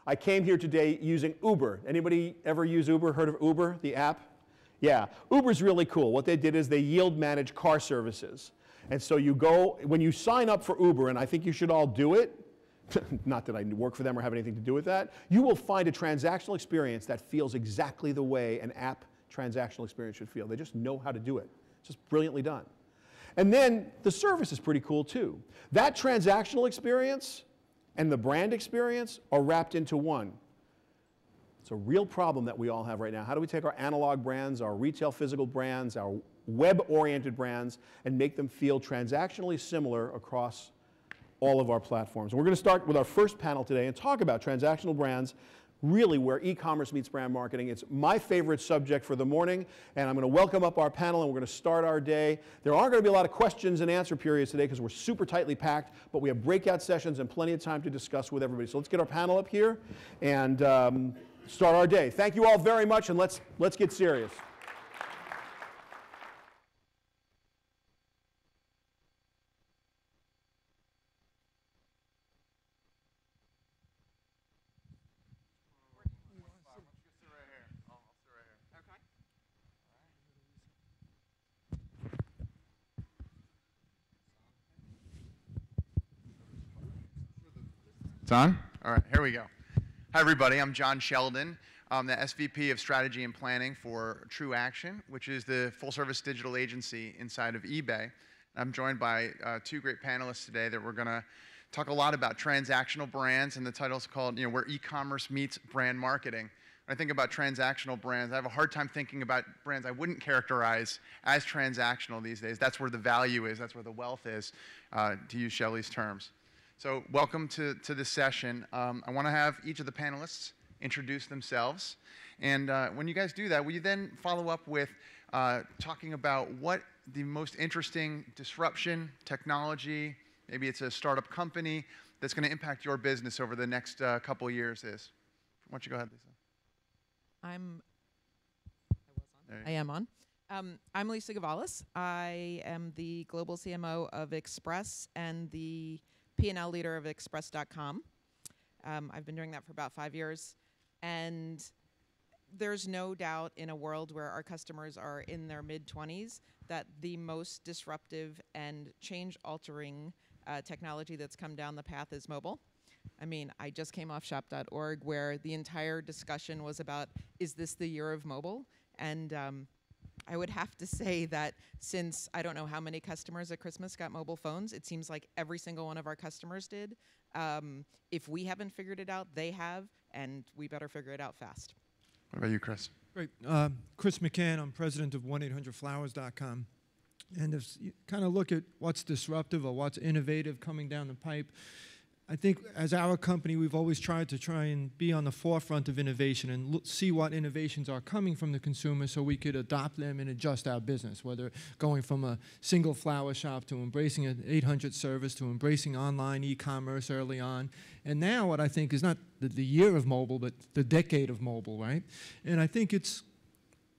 I came here today using Uber. Anybody ever use Uber? Heard of Uber, the app? Yeah, Uber's really cool. What they did is they yield manage car services. And so you go, when you sign up for Uber, and I think you should all do it, not that I work for them or have anything to do with that, you will find a transactional experience that feels exactly the way an app transactional experience should feel. They just know how to do it. It's just brilliantly done. And then the service is pretty cool too. That transactional experience and the brand experience are wrapped into one. It's a real problem that we all have right now. How do we take our analog brands, our retail physical brands, our web-oriented brands, and make them feel transactionally similar across all of our platforms? And we're going to start with our first panel today and talk about transactional brands, really where e-commerce meets brand marketing. It's my favorite subject for the morning, and I'm going to welcome up our panel, and we're going to start our day. There aren't going to be a lot of questions and answer periods today because we're super tightly packed, but we have breakout sessions and plenty of time to discuss with everybody. So let's get our panel up here and start our day. Thank you all very much, and let's get serious. It's on? All right, here we go. Hi, everybody. I'm John Sheldon. I'm the SVP of Strategy and Planning for True Action, which is the full-service digital agency inside of eBay. I'm joined by two great panelists today that we're going to talk a lot about transactional brands, and the title's called, Where E-commerce Meets Brand Marketing. When I think about transactional brands, I have a hard time thinking about brands I wouldn't characterize as transactional these days. That's where the value is. That's where the wealth is, to use Shelly's terms. So welcome to this session. I want to have each of the panelists introduce themselves. And when you guys do that, will you then follow up with talking about what the most interesting disruption, technology, maybe it's a startup company that's going to impact your business over the next couple of years is? Why don't you go ahead, Lisa? I am on. I'm Lisa Gavales. I am the global CMO of Express and the P&L leader of Express.com. I've been doing that for about 5 years. And there's no doubt in a world where our customers are in their mid-20s that the most disruptive and change-altering technology that's come down the path is mobile. I mean, I just came off shop.org where the entire discussion was about, is this the year of mobile? And I would have to say that since I don't know how many customers at Christmas got mobile phones, it seems like every single one of our customers did. If we haven't figured it out, they have, and we better figure it out fast. What about you, Chris? Great. Chris McCann, I'm president of 1-800-Flowers.com. And if you kind of look at what's disruptive or what's innovative coming down the pipe, I think as our company, we've always tried to try and be on the forefront of innovation and see what innovations are coming from the consumer so we could adopt them and adjust our business, whether going from a single flower shop to embracing an 800 service to embracing online e-commerce early on. And now what I think is not the year of mobile, but the decade of mobile, right? And I think it's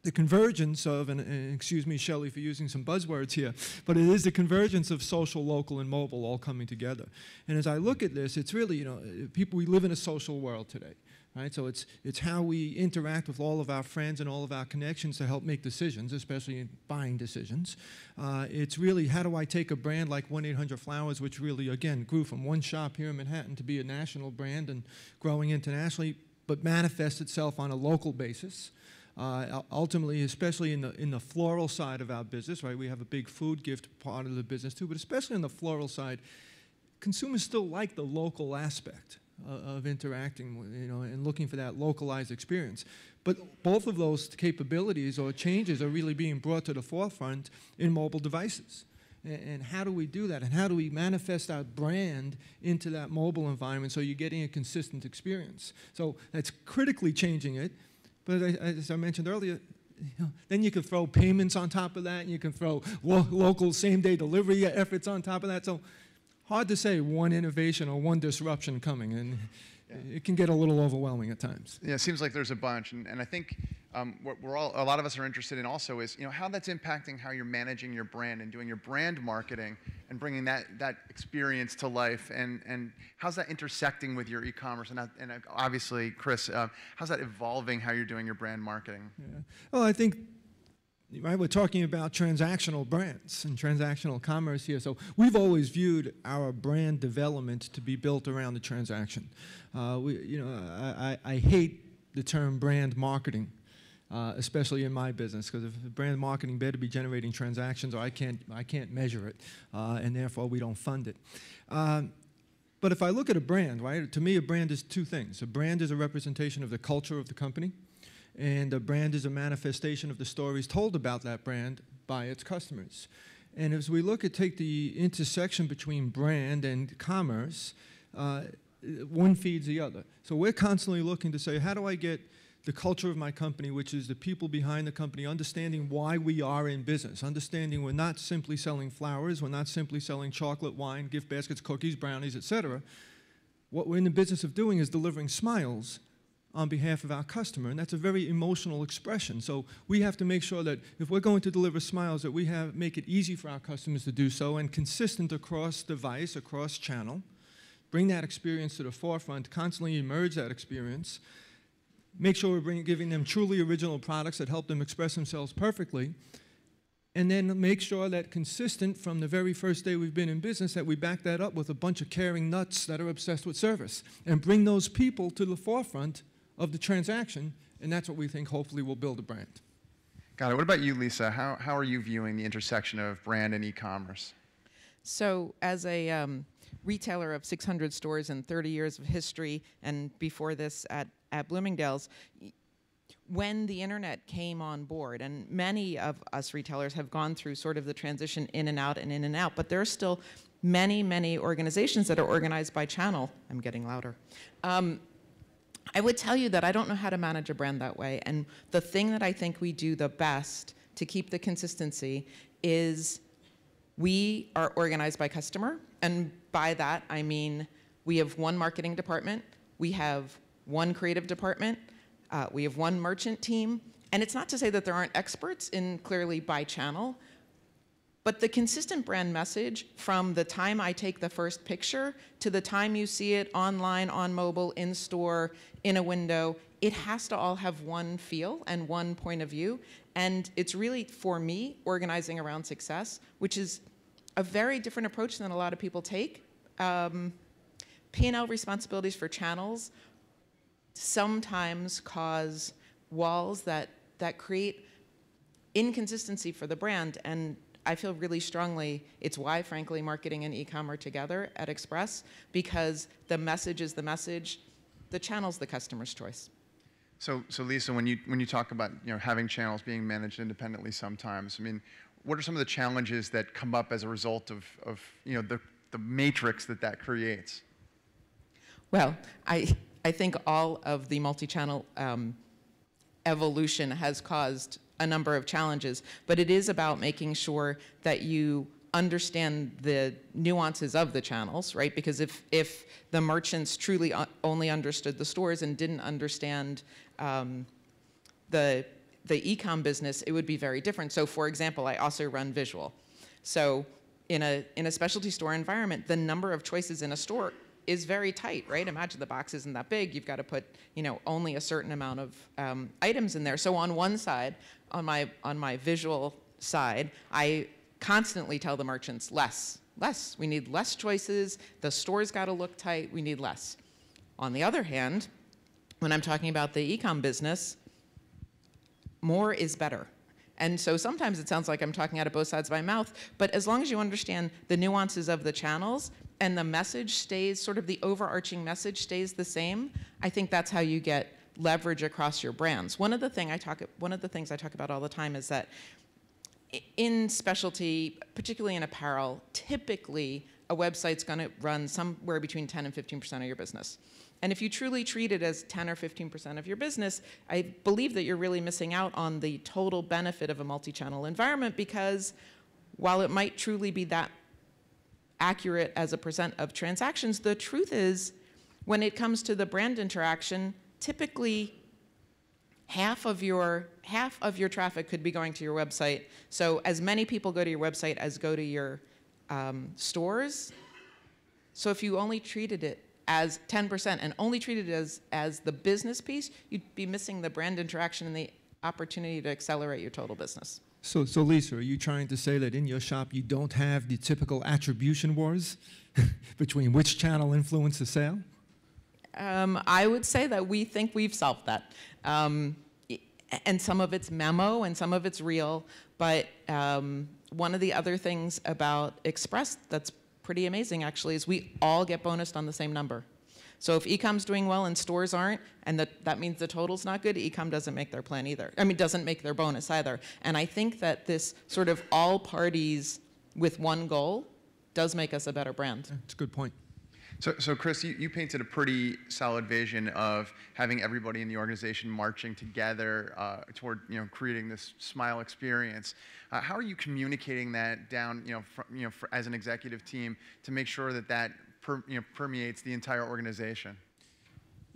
the convergence of, and excuse me, Shelly, for using some buzzwords here, but it is the convergence of social, local, and mobile all coming together. And as I look at this, it's really, we live in a social world today, right? So it's how we interact with all of our friends and all of our connections to help make decisions, especially in buying decisions. It's really, how do I take a brand like 1-800-Flowers, which really, again, grew from one shop here in Manhattan to be a national brand and growing internationally, but manifests itself on a local basis. Ultimately, especially in the floral side of our business, right? We have a big food gift part of the business too, but especially on the floral side, consumers still like the local aspect of interacting, and looking for that localized experience. But both of those capabilities or changes are really being brought to the forefront in mobile devices. And how do we do that? And how do we manifest our brand into that mobile environment so you're getting a consistent experience? So that's critically changing it. But as I mentioned earlier, then you can throw payments on top of that, and you can throw local same-day delivery efforts on top of that. So hard to say one innovation or one disruption coming, and it can get a little overwhelming at times. Yeah, it seems like there's a bunch, and I think what a lot of us are interested in also is how that's impacting how you're managing your brand and doing your brand marketing and bringing that experience to life, and how's that intersecting with your e-commerce, and obviously, Chris, how's that evolving how you're doing your brand marketing? Yeah. Well, I think, right, we're talking about transactional brands and transactional commerce here. So we've always viewed our brand development to be built around the transaction. I hate the term brand marketing, especially in my business, because if brand marketing better be generating transactions, or I can't measure it, and therefore we don't fund it. But if I look at a brand, right, to me a brand is two things. A brand is a representation of the culture of the company, and a brand is a manifestation of the stories told about that brand by its customers. And as we take the intersection between brand and commerce, one feeds the other. So we're constantly looking to say, how do I get the culture of my company, which is the people behind the company, understanding why we are in business, understanding we're not simply selling flowers, we're not simply selling chocolate, wine, gift baskets, cookies, brownies, etc. What we're in the business of doing is delivering smiles on behalf of our customer, and that's a very emotional expression. So we have to make sure that if we're going to deliver smiles, that we make it easy for our customers to do so, and consistent across device, across channel, bring that experience to the forefront, constantly emerge that experience, make sure we're giving them truly original products that help them express themselves perfectly, and then make sure that consistent from the very first day we've been in business, that we back that up with a bunch of caring nuts that are obsessed with service, and bring those people to the forefront of the transaction, and that's what we think hopefully will build a brand. Got it. What about you, Lisa? How are you viewing the intersection of brand and e-commerce? So as a retailer of 600 stores and 30 years of history, and before this at Bloomingdale's, when the internet came on board, and many of us retailers have gone through sort of the transition in and out and in and out, but there are still many, many organizations that are organized by channel. I'm getting louder. I would tell you that I don't know how to manage a brand that way, and the thing that I think we do the best to keep the consistency is we are organized by customer, and by that I mean we have one marketing department, we have one creative department, we have one merchant team, and it's not to say that there aren't experts in clearly by channel, but the consistent brand message from the time I take the first picture to the time you see it online, on mobile, in store, in a window, it has to all have one feel and one point of view. And it's really, for me, organizing around success, which is a very different approach than a lot of people take. P&L responsibilities for channels sometimes cause walls that create inconsistency for the brand, and I feel really strongly it's why, frankly, marketing and e-com are together at Express, because the message is the message, the channel's the customer's choice. So Lisa, when you talk about having channels being managed independently sometimes, I mean, what are some of the challenges that come up as a result of the matrix that creates? Well, I think all of the multi-channel evolution has caused a number of challenges, but it is about making sure that you understand the nuances of the channels, right? Because if the merchants truly only understood the stores and didn't understand the e-com business, it would be very different. So for example, I also run visual. So in a specialty store environment, the number of choices in a store is very tight, right? Imagine the box isn't that big. You've got to put, only a certain amount of items in there. So on one side, on my visual side, I constantly tell the merchants less. We need less choices. The store's got to look tight. We need less. On the other hand, when I'm talking about the e-com business, more is better. And so sometimes it sounds like I'm talking out of both sides of my mouth, but as long as you understand the nuances of the channels and the message stays, sort of the overarching message stays the same, I think that's how you get leverage across your brands. One of the things I talk about all the time is that in specialty, particularly in apparel, typically a website's going to run somewhere between 10 and 15% of your business. And if you truly treat it as 10 or 15% of your business, I believe that you're really missing out on the total benefit of a multi-channel environment, because while it might truly be that accurate as a percent of transactions, the truth is when it comes to the brand interaction, typically half of your traffic could be going to your website. So as many people go to your website as go to your stores. So if you only treated it as 10% and only treated it as the business piece, you'd be missing the brand interaction and the opportunity to accelerate your total business. So Lisa, are you trying to say that in your shop you don't have the typical attribution wars between which channel influenced the sale? I would say that we think we've solved that. And some of it's memo and some of it's real, but one of the other things about Express that's pretty amazing actually is we all get bonused on the same number. So if e-com's doing well and stores aren't, and that means the total's not good, e-com doesn't make their plan either. I mean, doesn't make their bonus either. And I think that this sort of all parties with one goal does make us a better brand. That's a good point. So Chris, you painted a pretty solid vision of having everybody in the organization marching together toward creating this smile experience. How are you communicating that down as an executive team to make sure that permeates the entire organization?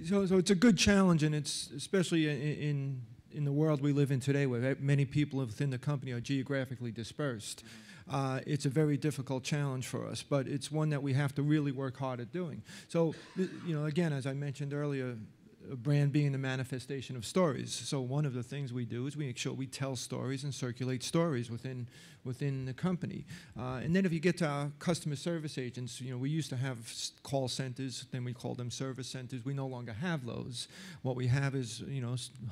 So it's a good challenge, and it's especially in the world we live in today, where many people within the company are geographically dispersed. It's a very difficult challenge for us, but it's one that we have to really work hard at doing. So, again, as I mentioned earlier, a brand being the manifestation of stories. So one of the things we do is we make sure we tell stories and circulate stories within the company. And then if you get to our customer service agents, we used to have call centers, then we call them service centers. We no longer have those. What we have is,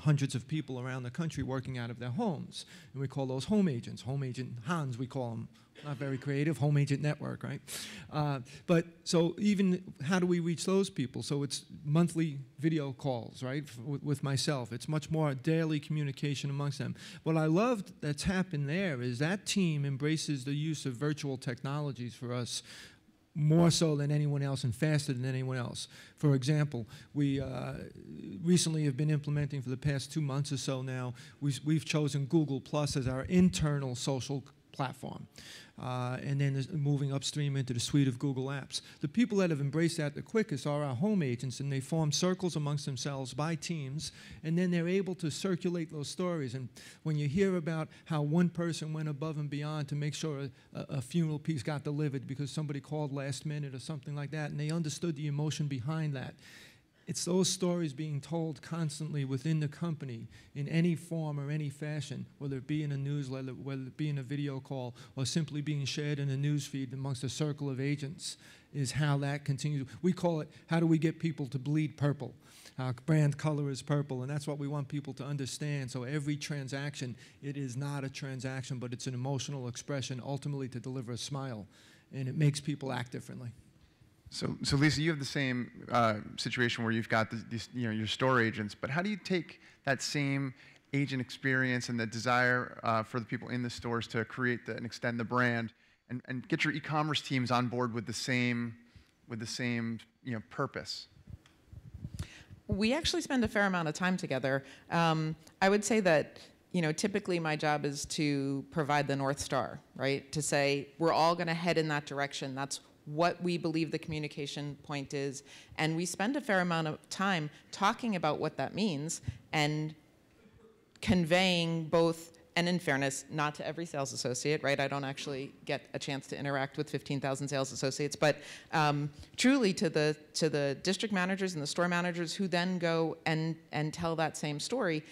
hundreds of people around the country working out of their homes. And we call those home agents. Home agent Hans, we call them. Not very creative, home agent network, right? But so even how do we reach those people? So it's monthly video calls, right, with myself. It's much more daily communication amongst them. What I loved that's happened there is that team embraces the use of virtual technologies for us more so than anyone else and faster than anyone else. For example, we recently have been implementing for the past 2 months or so now, we've chosen Google Plus as our internal social platform. And then moving upstream into the suite of Google apps. The people that have embraced that the quickest are our home agents, and they form circles amongst themselves by teams, and then they're able to circulate those stories. And when you hear about how one person went above and beyond to make sure a funeral piece got delivered because somebody called last minute or something like that, and they understood the emotion behind that, it's those stories being told constantly within the company in any form or any fashion, whether it be in a newsletter, whether it be in a video call, or simply being shared in a news feed amongst a circle of agents, is how that continues. We call it, how do we get people to bleed purple? Our brand color is purple, and that's what we want people to understand. So every transaction, it is not a transaction, but it's an emotional expression, ultimately to deliver a smile, and it makes people act differently. So Lisa, you have the same situation where you've got your store agents, but how do you take that same agent experience and the desire for the people in the stores to create and extend the brand, and get your e-commerce teams on board with the same purpose? We actually spend a fair amount of time together. I would say that typically my job is to provide the North Star, right? To say we're all going to head in that direction. That's what we believe the communication point is, and we spend a fair amount of time talking about what that means and conveying both, and in fairness, not to every sales associate, right? I don't actually get a chance to interact with 15,000 sales associates, but truly to the district managers and the store managers who then go and tell that same story.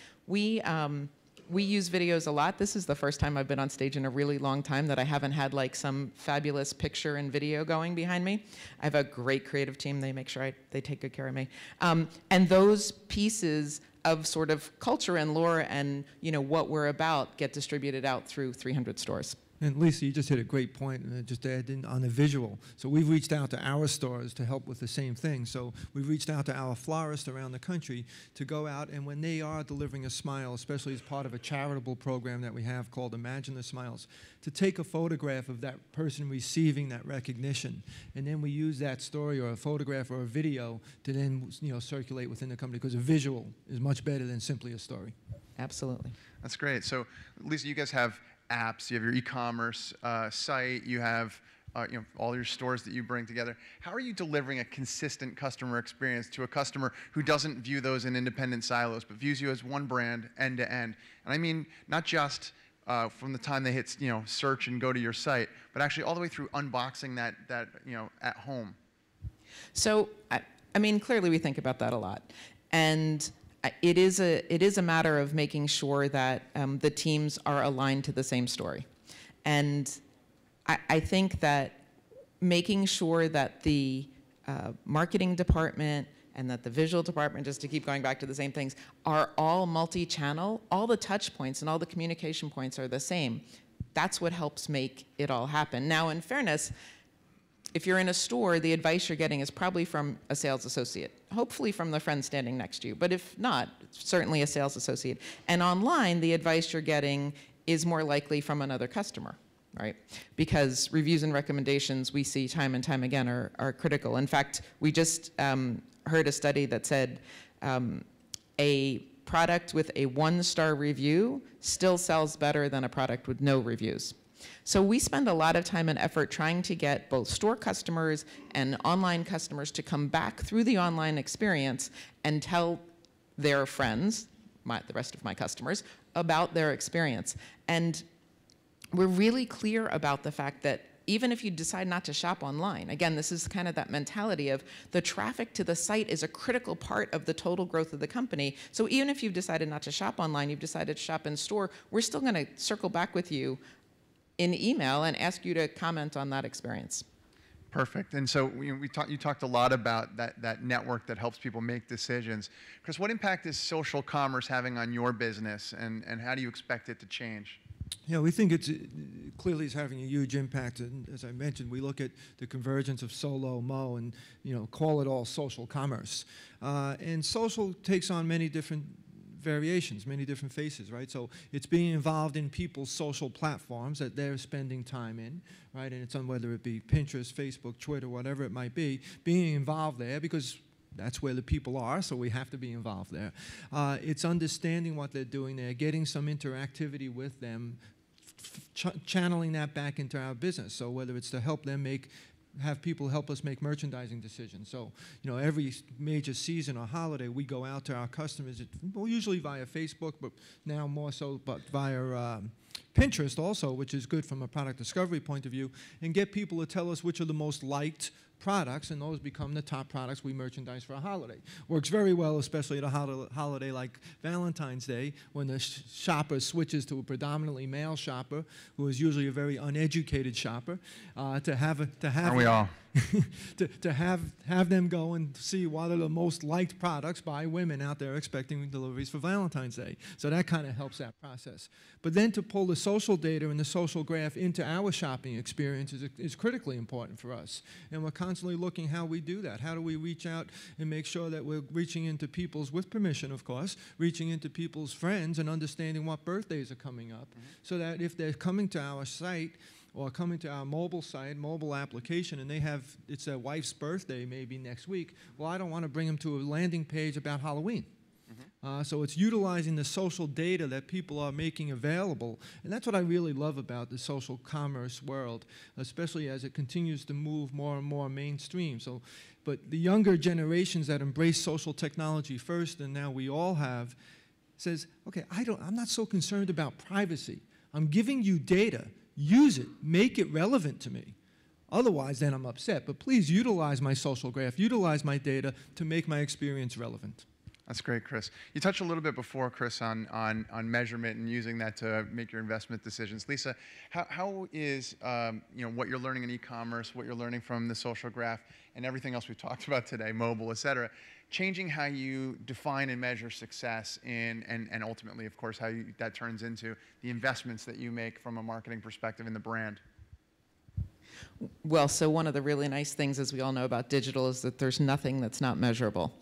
We use videos a lot. This is the first time I've been on stage in a really long time that I haven't had like some fabulous picture and video going behind me. I have a great creative team. They make sure they take good care of me. And those pieces of sort of culture and lore and what we're about get distributed out through 300 stores. And Lisa, you just hit a great point, and just to add in on the visual. So we've reached out to our stores to help with the same thing. So we've reached out to our florists around the country to go out, and when they are delivering a smile, especially as part of a charitable program that we have called Imagine the Smiles, to take a photograph of that person receiving that recognition, and then we use that story or a photograph or a video to then circulate within the company, because a visual is much better than simply a story. Absolutely. That's great. So Lisa, you guys have apps, you have your e-commerce site, you have all your stores that you bring together. How are you delivering a consistent customer experience to a customer who doesn't view those in independent silos, but views you as one brand end to end? And I mean not just from the time they hit search and go to your site, but actually all the way through unboxing that at home? So, I mean, clearly we think about that a lot. And it is a matter of making sure that the teams are aligned to the same story. And I think that making sure that the marketing department and that the visual department, just to keep going back to the same things, are all multi-channel, all the touch points and all the communication points are the same. That's what helps make it all happen. Now, in fairness, if you're in a store, the advice you're getting is probably from a sales associate, hopefully from the friend standing next to you, but if not, certainly a sales associate. And online, the advice you're getting is more likely from another customer, right? Because reviews and recommendations we see time and time again are critical. In fact, we just heard a study that said a product with a 1-star review still sells better than a product with no reviews. So we spend a lot of time and effort trying to get both store customers and online customers to come back through the online experience and tell their friends, the rest of my customers, about their experience. And we're really clear about the fact that even if you decide not to shop online, again, this is kind of that mentality of the traffic to the site is a critical part of the total growth of the company. So even if you've decided not to shop online, you've decided to shop in store, we're still going to circle back with you in email and ask you to comment on that experience. Perfect. And so you talked a lot about that network that helps people make decisions. Chris, what impact is social commerce having on your business, and how do you expect it to change? Yeah, we think it's clearly is having a huge impact. And as I mentioned, we look at the convergence of solo, mo, and call it all social commerce. And social takes on many different variations, many different faces, right? So it's being involved in people's social platforms that they're spending time in, right? And it's on whether it be Pinterest, Facebook, Twitter, whatever it might be, being involved there because that's where the people are, so we have to be involved there. It's understanding what they're doing there, getting some interactivity with them, channeling that back into our business. So whether it's to help them have people help us make merchandising decisions. So, every major season or holiday, we go out to our customers, well, usually via Facebook, but now more so, but via Pinterest also, which is good from a product discovery point of view, and get people to tell us which are the most liked products, and those become the top products we merchandise for a holiday. Works very well, especially at a holiday like Valentine's Day, when the shopper switches to a predominantly male shopper, who is usually a very uneducated shopper, to have them go and see what are the most liked products by women out there expecting deliveries for Valentine's Day. So that kind of helps that process. But then to pull the social data and the social graph into our shopping experience is critically important for us. And we're constantly looking how we do that. How do we reach out and make sure that we're reaching into people's, with permission of course, reaching into people's friends and understanding what birthdays are coming up, so that if they're coming to our site or coming to our mobile site, mobile application, and it's their wife's birthday maybe next week, well, I don't want to bring them to a landing page about Halloween. So it's utilizing the social data that people are making available. And that's what I really love about the social commerce world, especially as it continues to move more and more mainstream. But the younger generations that embrace social technology first, and now we all have, says, okay, I'm not so concerned about privacy. I'm giving you data. Use it. Make it relevant to me. Otherwise, then I'm upset. But please utilize my social graph, utilize my data to make my experience relevant. That's great, Chris. You touched a little bit before, Chris, on measurement and using that to make your investment decisions. Lisa, how is what you're learning in e-commerce, what you're learning from the social graph, and everything else we've talked about today, mobile, et cetera, changing how you define and measure success and ultimately, of course, how that turns into the investments that you make from a marketing perspective in the brand? Well, so one of the really nice things, as we all know about digital, is that there's nothing that's not measurable.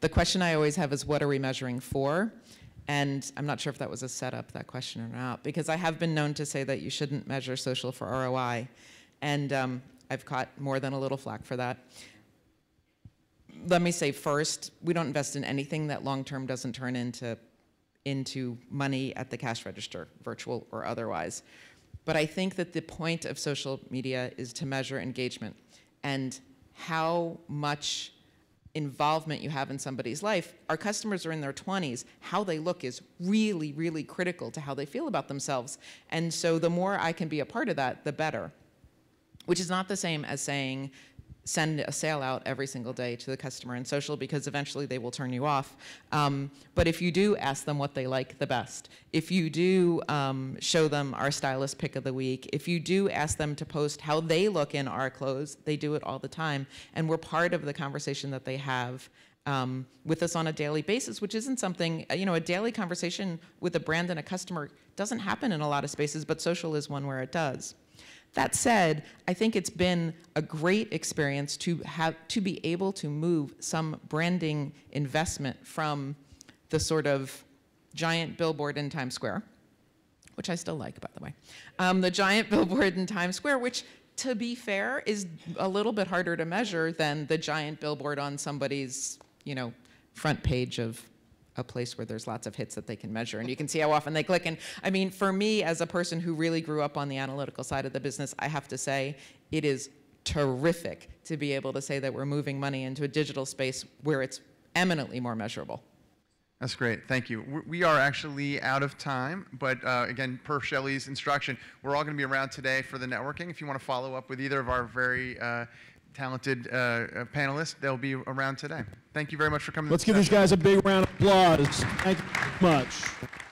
The question I always have is, what are we measuring for? And I'm not sure if that was a setup, that question, or not, because I have been known to say that you shouldn't measure social for ROI. And I've caught more than a little flack for that. Let me say first, we don't invest in anything that long-term doesn't turn into money at the cash register, virtual or otherwise. But I think that the point of social media is to measure engagement and how much involvement you have in somebody's life. Our customers are in their 20s. How they look is really, really critical to how they feel about themselves. And so the more I can be a part of that, the better. Which is not the same as saying, send a sale out every single day to the customer in social, because eventually they will turn you off. But if you do ask them what they like the best, if you do show them our stylist pick of the week, if you do ask them to post how they look in our clothes, they do it all the time. And we're part of the conversation that they have with us on a daily basis, which isn't something, a daily conversation with a brand and a customer doesn't happen in a lot of spaces, but social is one where it does. That said, I think it's been a great experience to be able to move some branding investment from the sort of giant billboard in Times Square, which I still like, by the way. The giant billboard in Times Square, which, to be fair, is a little bit harder to measure than the giant billboard on somebody's, front page of a place where there's lots of hits that they can measure, and you can see how often they click. And I mean, for me, as a person who really grew up on the analytical side of the business, I have to say it is terrific to be able to say that we're moving money into a digital space where it's eminently more measurable. That's great. Thank you. We are actually out of time, but again, per Shelly's instruction, we're all going to be around today for the networking. If you want to follow up with either of our very talented panelists, they'll be around today. Thank you very much for coming. Let's give these guys a big round of applause. Thank you very much.